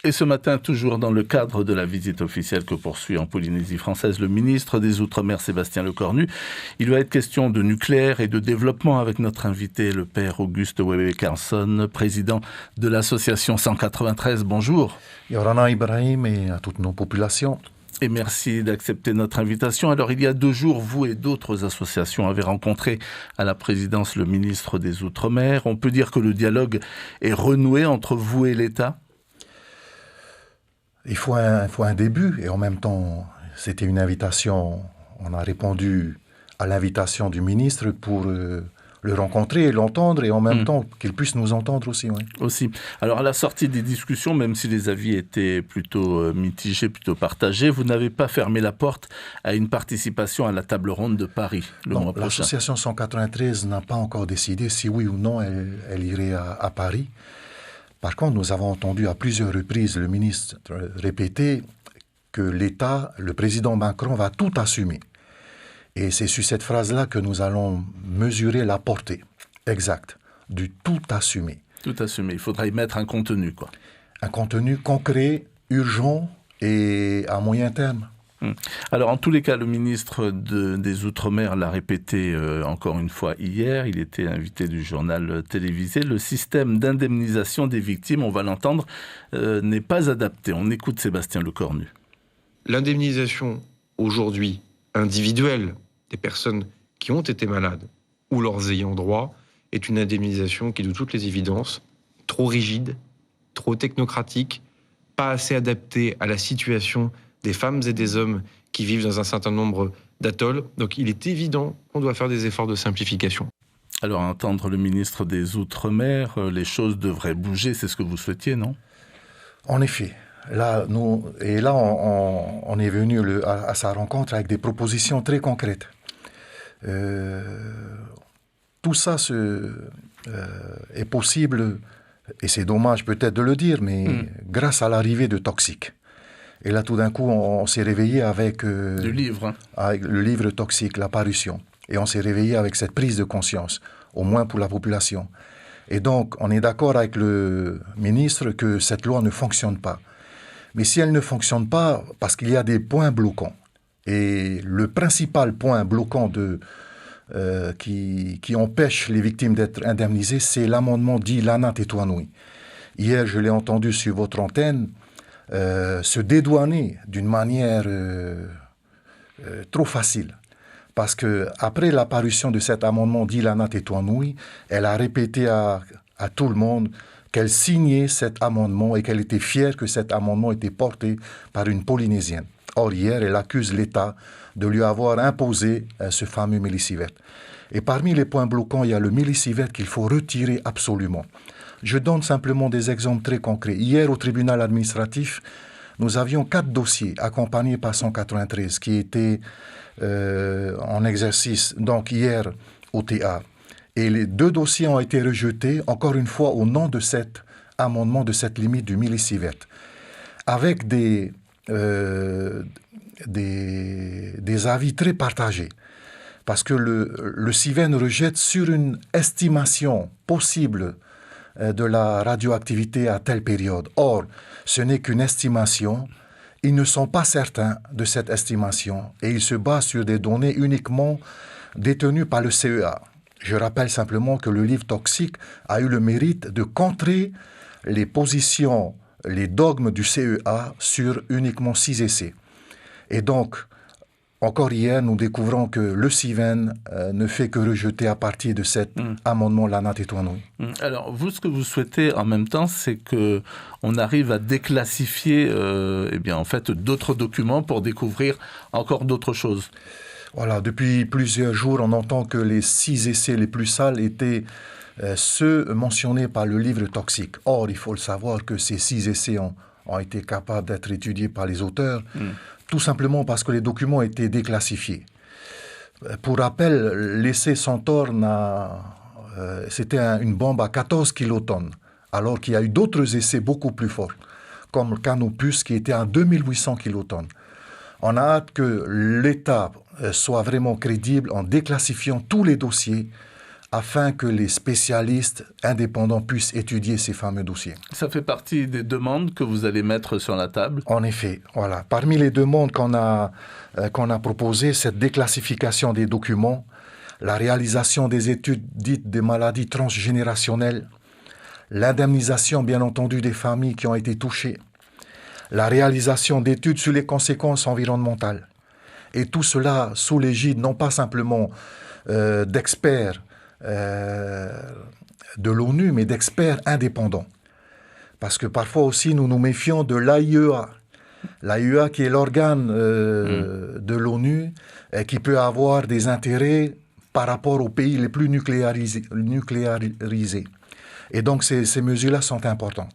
Et ce matin, toujours dans le cadre de la visite officielle que poursuit en Polynésie française le ministre des Outre-mer Sébastien Lecornu, il va être question de nucléaire et de développement avec notre invité, le père Auguste Wewe Carlson, président de l'association 193. Bonjour. Yorana Ibrahim et à toutes nos populations. Et merci d'accepter notre invitation. Alors, il y a 2 jours, vous et d'autres associations avez rencontré à la présidence le ministre des Outre-mer. On peut dire que le dialogue est renoué entre vous et l'État ? Il faut un début et en même temps, c'était une invitation. On a répondu à l'invitation du ministre pour le rencontrer et l'entendre et en même temps qu'il puisse nous entendre aussi. Oui. Aussi. Alors à la sortie des discussions, même si les avis étaient plutôt mitigés, plutôt partagés, vous n'avez pas fermé la porte à une participation à la table ronde de Paris le mois prochain. L'association 193 n'a pas encore décidé si oui ou non elle irait à Paris. Par contre, nous avons entendu à plusieurs reprises le ministre répéter que l'État, le président Macron, va tout assumer. Et c'est sur cette phrase-là que nous allons mesurer la portée exacte du tout assumer. Tout assumer, il faudra y mettre un contenu, quoi. Un contenu concret, urgent et à moyen terme. Alors, en tous les cas, le ministre des Outre-mer l'a répété encore une fois hier. Il était invité du journal télévisé. Le système d'indemnisation des victimes, on va l'entendre, n'est pas adapté. On écoute Sébastien Lecornu. L'indemnisation aujourd'hui individuelle des personnes qui ont été malades ou leurs ayants droit est une indemnisation qui, de toutes les évidences, trop rigide, trop technocratique, pas assez adaptée à la situation des femmes et des hommes qui vivent dans un certain nombre d'atolls. Donc il est évident qu'on doit faire des efforts de simplification. Alors, à entendre le ministre des Outre-mer, les choses devraient bouger, c'est ce que vous souhaitiez, non ? En effet. Là, on est venu à sa rencontre avec des propositions très concrètes. Tout ça est possible, et c'est dommage peut-être de le dire, mais grâce à l'arrivée de Toxic. Et là, tout d'un coup, on s'est réveillé avec le livre. Avec le livre Toxic, la parution. Et on s'est réveillé avec cette prise de conscience, au moins pour la population. Et donc, on est d'accord avec le ministre que cette loi ne fonctionne pas. Mais si elle ne fonctionne pas, parce qu'il y a des points bloquants, et le principal point bloquant qui empêche les victimes d'être indemnisées, c'est l'amendement dit Lana Tetuanui. Hier, je l'ai entendu sur votre antenne, se dédouaner d'une manière trop facile. Parce qu'après l'apparition de cet amendement dit Lana Tetuanui, elle a répété à tout le monde qu'elle signait cet amendement et qu'elle était fière que cet amendement était porté par une Polynésienne. Or, hier, elle accuse l'État de lui avoir imposé ce fameux millicivert. Et parmi les points bloquants, il y a le millicivert qu'il faut retirer absolument. Je donne simplement des exemples très concrets. Hier, au tribunal administratif, nous avions 4 dossiers accompagnés par 193 qui étaient en exercice, donc hier, au TA. Et les 2 dossiers ont été rejetés, encore une fois, au nom de cet amendement, de cette limite du millicivert. Avec des avis très partagés. Parce que le CIVEN rejette sur une estimation possible de la radioactivité à telle période. Or, ce n'est qu'une estimation. Ils ne sont pas certains de cette estimation et ils se basent sur des données uniquement détenues par le CEA. Je rappelle simplement que le livre Toxic a eu le mérite de contrer les positions, les dogmes du CEA sur uniquement 6 essais. Et donc, encore hier, nous découvrons que le CIVEN ne fait que rejeter à partir de cet amendement Lana Tetuanui. Alors, vous, ce que vous souhaitez en même temps, c'est qu'on arrive à déclassifier d'autres documents pour découvrir encore d'autres choses. Voilà, depuis plusieurs jours, on entend que les 6 essais les plus sales étaient ceux mentionnés par le livre Toxic. Or, il faut le savoir que ces 6 essais ont été capables d'être étudiés par les auteurs, tout simplement parce que les documents étaient déclassifiés. Pour rappel, l'essai Centaure, c'était une bombe à 14 kilotonnes, alors qu'il y a eu d'autres essais beaucoup plus forts, comme le Canopus qui était à 2800 kilotonnes. On a hâte que l'État soit vraiment crédible en déclassifiant tous les dossiers afin que les spécialistes indépendants puissent étudier ces fameux dossiers. Ça fait partie des demandes que vous allez mettre sur la table? En effet, voilà. Parmi les demandes qu'on a proposées, cette déclassification des documents, la réalisation des études dites des maladies transgénérationnelles, l'indemnisation bien entendu des familles qui ont été touchées, la réalisation d'études sur les conséquences environnementales. Et tout cela sous l'égide non pas simplement d'experts de l'ONU, mais d'experts indépendants. Parce que parfois aussi, nous nous méfions de l'AIEA. L'AIEA qui est l'organe de l'ONU qui peut avoir des intérêts par rapport aux pays les plus nucléarisés. Et donc, ces mesures-là sont importantes.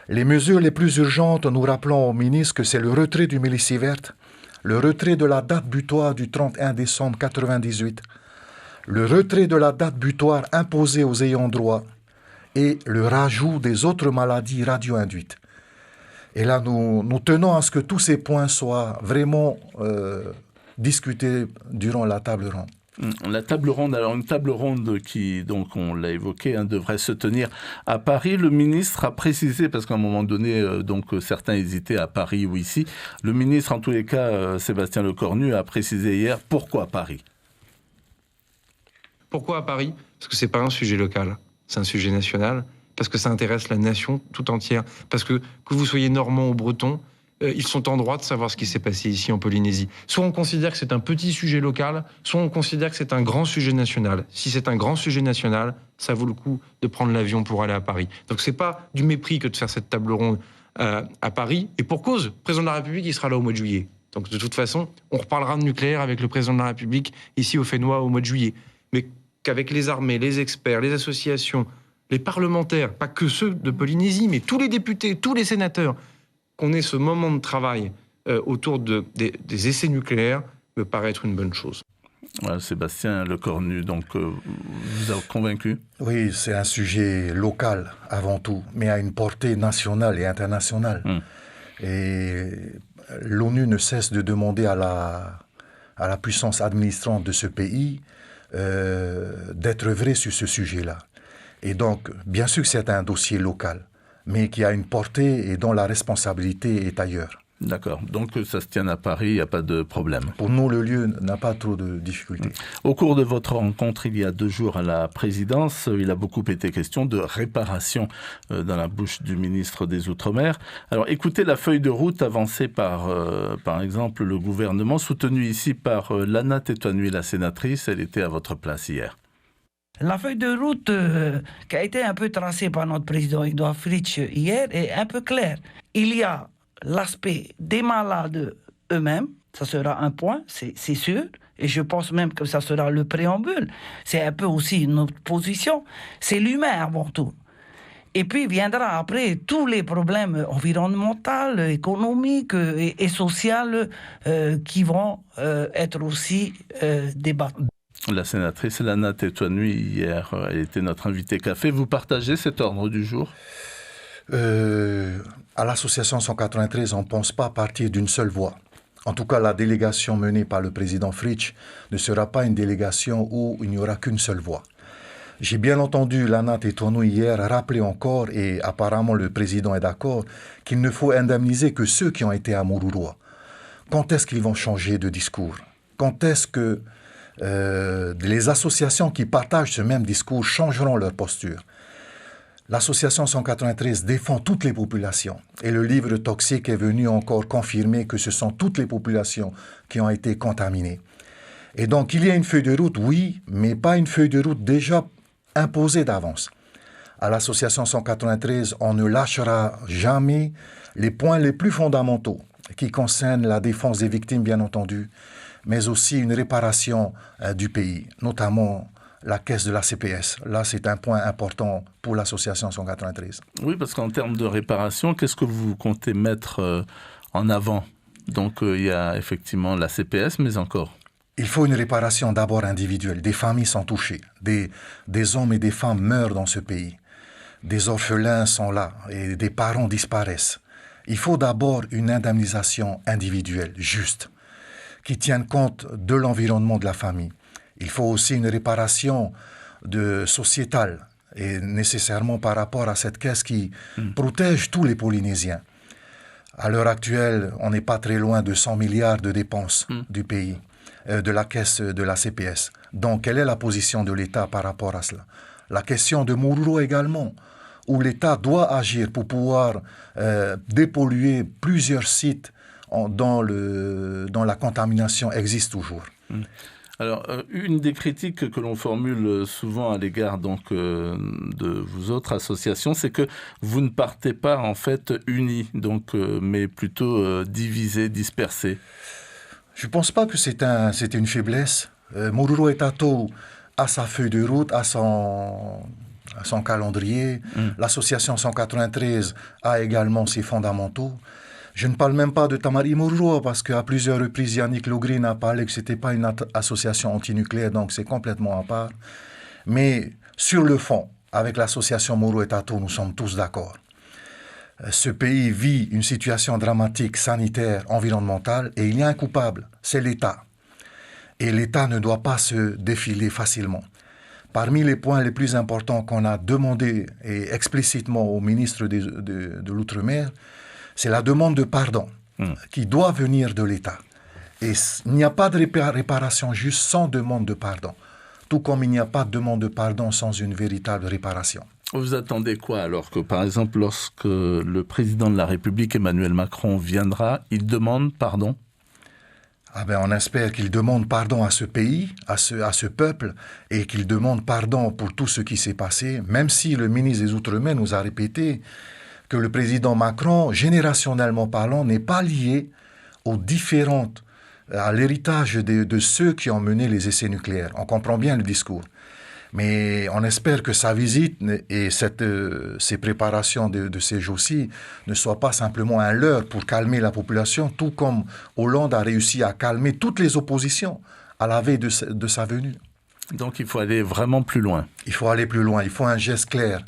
Les mesures les plus urgentes, nous rappelons au ministre que c'est le retrait du Mélissievert, le retrait de la date butoir du 31 décembre 1998, le retrait de la date butoir imposée aux ayants droit et le rajout des autres maladies radio-induites. Et là, nous tenons à ce que tous ces points soient vraiment discutés durant la table ronde. La table ronde, alors une table ronde qui, donc on l'a évoqué, devrait se tenir à Paris. Le ministre a précisé, parce qu'à un moment donné, certains hésitaient à Paris ou ici, le ministre, en tous les cas, Sébastien Lecornu, a précisé hier pourquoi Paris. Pourquoi à Paris? Parce que c'est pas un sujet local, c'est un sujet national, parce que ça intéresse la nation tout entière, parce que vous soyez normand ou breton, ils sont en droit de savoir ce qui s'est passé ici en Polynésie. Soit on considère que c'est un petit sujet local, soit on considère que c'est un grand sujet national. Si c'est un grand sujet national, ça vaut le coup de prendre l'avion pour aller à Paris. Donc c'est pas du mépris que de faire cette table ronde à Paris, et pour cause, le président de la République, il sera là au mois de juillet. Donc de toute façon, on reparlera de nucléaire avec le président de la République ici au Fénois au mois de juillet. Mais qu'avec les armées, les experts, les associations, les parlementaires, pas que ceux de Polynésie, mais tous les députés, tous les sénateurs, qu'on ait ce moment de travail autour des essais nucléaires me paraît être une bonne chose. Voilà, Sébastien Lecornu, donc vous a convaincu? Oui, c'est un sujet local avant tout, mais à une portée nationale et internationale. Et l'ONU ne cesse de demander à la puissance administrante de ce pays d'être vraie sur ce sujet-là. Et donc, bien sûr que c'est un dossier local, mais qui a une portée et dont la responsabilité est ailleurs. D'accord. Donc ça se tient à Paris, il n'y a pas de problème. Pour nous, le lieu n'a pas trop de difficultés. Au cours de votre rencontre, il y a 2 jours à la présidence, il a beaucoup été question de réparation dans la bouche du ministre des Outre-mer. Alors écoutez la feuille de route avancée par exemple, le gouvernement, soutenue ici par Lana Tetuanui, la sénatrice. Elle était à votre place hier. La feuille de route qui a été un peu tracée par notre président Edouard Fritsch hier est un peu claire. Il y a l'aspect des malades eux-mêmes, ça sera un point, c'est sûr, et je pense même que ça sera le préambule. C'est un peu aussi notre position. C'est l'humain avant tout. Et puis viendra après tous les problèmes environnementaux, économiques et sociaux qui vont être aussi débattus. La sénatrice Lana Tetuanui, hier, elle était notre invitée café. Vous partagez cet ordre du jour? À l'association 193, on ne pense pas partir d'une seule voix. En tout cas, la délégation menée par le président Fritsch ne sera pas une délégation où il n'y aura qu'une seule voix. J'ai bien entendu Lana Tetuanui hier rappeler encore, et apparemment le président est d'accord, qu'il ne faut indemniser que ceux qui ont été à Mururoa. Quand est-ce qu'ils vont changer de discours? Quand est-ce que les associations qui partagent ce même discours changeront leur posture? L'association 193 défend toutes les populations et le livre toxique est venu encore confirmer que ce sont toutes les populations qui ont été contaminées. Et donc il y a une feuille de route, oui, mais pas une feuille de route déjà imposée d'avance. À l'association 193, on ne lâchera jamais les points les plus fondamentaux qui concernent la défense des victimes, bien entendu, mais aussi une réparation du pays, notamment la caisse de la CPS. Là, c'est un point important pour l'association 193. Oui, parce qu'en termes de réparation, qu'est-ce que vous comptez mettre en avant? Donc, il y a effectivement la CPS, mais encore. Il faut une réparation d'abord individuelle. Des familles sont touchées. Des hommes et des femmes meurent dans ce pays. Des orphelins sont là et des parents disparaissent. Il faut d'abord une indemnisation individuelle, juste, qui tienne compte de l'environnement de la famille. Il faut aussi une réparation sociétal, et nécessairement par rapport à cette caisse qui protège tous les Polynésiens. À l'heure actuelle, on n'est pas très loin de 100 milliards de dépenses du pays, de la caisse de la CPS. Donc, quelle est la position de l'État par rapport à cela? La question de Mururo également, où l'État doit agir pour pouvoir dépolluer plusieurs sites dont la contamination existe toujours. Alors, une des critiques que l'on formule souvent à l'égard donc de vous autres associations, c'est que vous ne partez pas en fait unis, donc mais plutôt divisés, dispersés. Je ne pense pas que c'était une faiblesse. Mururo Etato a sa feuille de route, a son calendrier. L'association 193 a également ses fondamentaux. Je ne parle même pas de Tamari Mururo parce qu'à plusieurs reprises, Yannick Logreen a parlé que ce n'était pas une association antinucléaire, donc c'est complètement à part. Mais sur le fond, avec l'association Mururo Etato, nous sommes tous d'accord. Ce pays vit une situation dramatique, sanitaire, environnementale, et il y a un coupable, c'est l'État. Et l'État ne doit pas se défiler facilement. Parmi les points les plus importants qu'on a demandé et explicitement au ministre de l'Outre-mer, c'est la demande de pardon qui doit venir de l'État. Et il n'y a pas de réparation juste sans demande de pardon, tout comme il n'y a pas de demande de pardon sans une véritable réparation. Vous attendez quoi alors que, par exemple, lorsque le président de la République, Emmanuel Macron, viendra, il demande pardon ? On espère qu'il demande pardon à ce pays, à ce peuple, et qu'il demande pardon pour tout ce qui s'est passé, même si le ministre des Outre-mer nous a répété que le président Macron, générationnellement parlant, n'est pas lié à l'héritage de ceux qui ont mené les essais nucléaires. On comprend bien le discours. Mais on espère que sa visite et ces préparations de ces jours-ci ne soient pas simplement un leurre pour calmer la population, tout comme Hollande a réussi à calmer toutes les oppositions à la veille de sa venue. Donc il faut aller vraiment plus loin. Il faut aller plus loin, il faut un geste clair.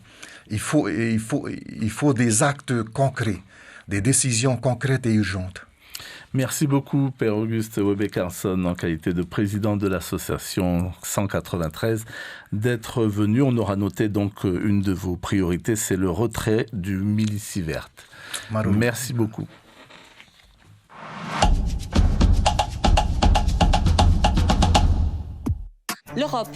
Il faut des actes concrets, des décisions concrètes et urgentes. Merci beaucoup, Père Auguste Webe-Carson, en qualité de président de l'association 193, d'être venu. On aura noté donc une de vos priorités, c'est le retrait du milicie verte. Merci beaucoup. L'Europe